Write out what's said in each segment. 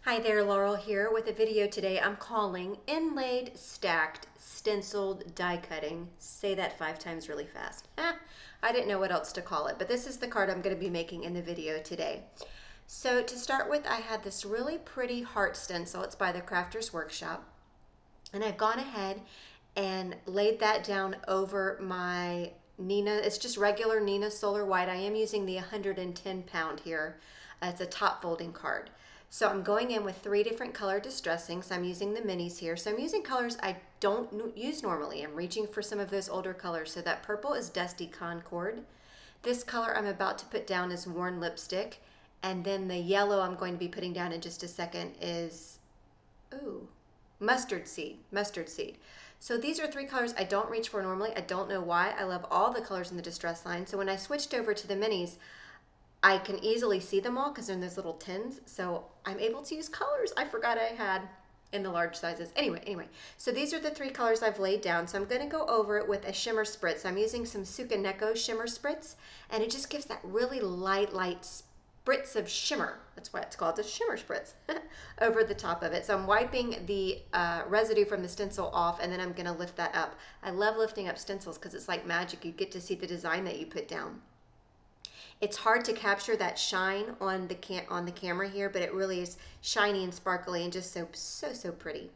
Hi there, Laurel here with a video today I'm calling Inlaid Stacked Stenciled Die Cutting. Say that 5 times really fast. I didn't know what else to call it, but this is the card I'm going to be making in the video today. So to start with, I had this really pretty heart stencil. It's by the Crafter's Workshop. And I've gone ahead and laid that down over my Nina. It's just regular Nina Solar White. I am using the 110 pound here. It's a top folding card. So I'm going in with 3 different color distressings. I'm using the minis here. So I'm using colors I don't use normally. I'm reaching for some of those older colors. So that purple is Dusty Concord. This color I'm about to put down is Worn Lipstick. And then the yellow I'm going to be putting down in just a second is, Mustard Seed. Mustard Seed. So these are 3 colors I don't reach for normally. I don't know why. I love all the colors in the distress line. So when I switched over to the minis, I can easily see them all because they're in those little tins. So I'm able to use colors I forgot I had in the large sizes. Anyway, so these are the 3 colors I've laid down. So I'm going to go over it with a shimmer spritz. I'm using some Sukaneko shimmer spritz, and it just gives that really light spritz of shimmer. That's why it's called a shimmer spritz over the top of it. So I'm wiping the residue from the stencil off, and then I'm going to lift that up. I love lifting up stencils because it's like magic. You get to see the design that you put down. It's hard to capture that shine on the camera here, but it really is shiny and sparkly and just so pretty.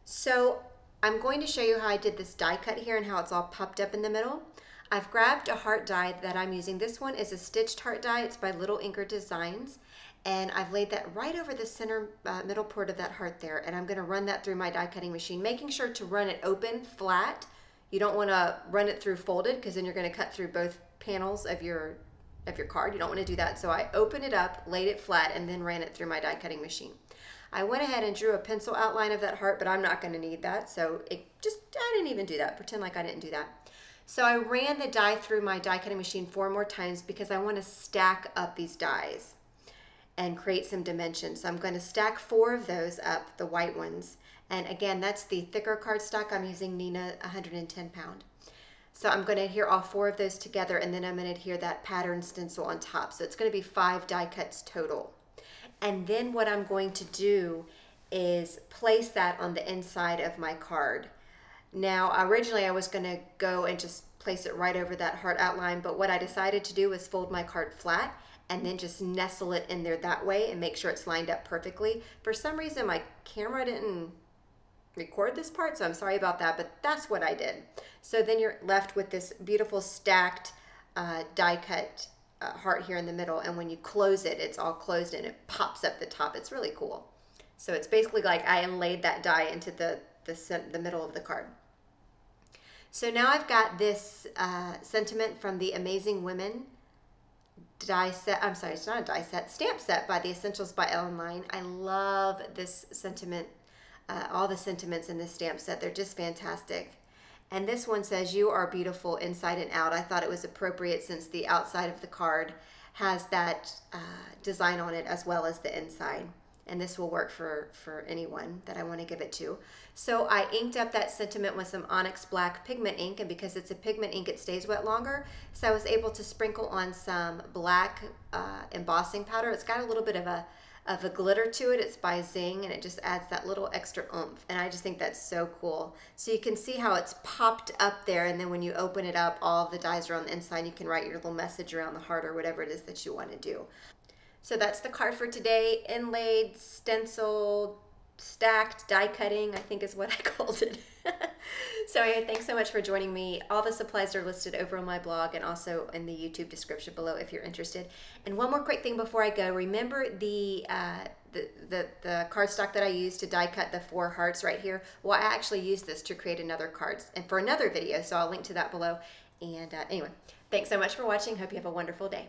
So I'm going to show you how I did this die cut here and how it's all popped up in the middle. I've grabbed a heart die that I'm using. This one is a stitched heart die. It's by Little Inker Designs. And I've laid that right over the center middle port of that heart there. And I'm going to run that through my die cutting machine, making sure to run it open, flat. You don't want to run it through folded because then you're going to cut through both panels of your card. You don't want to do that. So I opened it up, laid it flat, and then ran it through my die cutting machine. I went ahead and drew a pencil outline of that heart, but I'm not going to need that. So I didn't even do that. Pretend like I didn't do that. So I ran the die through my die cutting machine 4 more times because I want to stack up these dies and create some dimensions. So I'm going to stack 4 of those up, the white ones. And again, that's the thicker cardstock. I'm using Nina 110 pound. So I'm going to adhere all 4 of those together, and then I'm going to adhere that pattern stencil on top. So it's going to be 5 die cuts total. And then what I'm going to do is place that on the inside of my card. Now, originally I was going to go and just place it right over that heart outline, but what I decided to do was fold my card flat and then just nestle it in there that way and make sure it's lined up perfectly. For some reason, my camera didn't record this part, so I'm sorry about that, but that's what I did. So then you're left with this beautiful stacked die cut heart here in the middle, and when you close it, it's all closed and it pops up the top. It's really cool. So it's basically like I inlaid that die into the middle of the card. So now I've got this sentiment from the Amazing Women die set. I'm sorry, it's not a die set, stamp set by the Essentials by Ellen Line. I love this sentiment. All the sentiments in this stamp set, they're just fantastic. And this one says, "You are beautiful inside and out." I thought it was appropriate since the outside of the card has that design on it as well as the inside. And this will work for anyone that I want to give it to. So I inked up that sentiment with some Onyx Black pigment ink, and because it's a pigment ink, it stays wet longer. So I was able to sprinkle on some black embossing powder. It's got a little bit of a glitter to it. It's by Zing, and it just adds that little extra oomph, and I just think that's so cool. So you can see how it's popped up there, and then when you open it up, all of the dies are on the inside. You can write your little message around the heart or whatever it is that you want to do. So that's the card for today. Inlaid, stenciled, stacked, die cutting, I think is what I called it. So anyway, thanks so much for joining me. All the supplies are listed over on my blog and also in the YouTube description below if you're interested. And one more quick thing before I go. Remember the cardstock that I used to die cut the 4 hearts right here? Well, I actually used this to create another card and for another video, so I'll link to that below. And anyway, thanks so much for watching. Hope you have a wonderful day.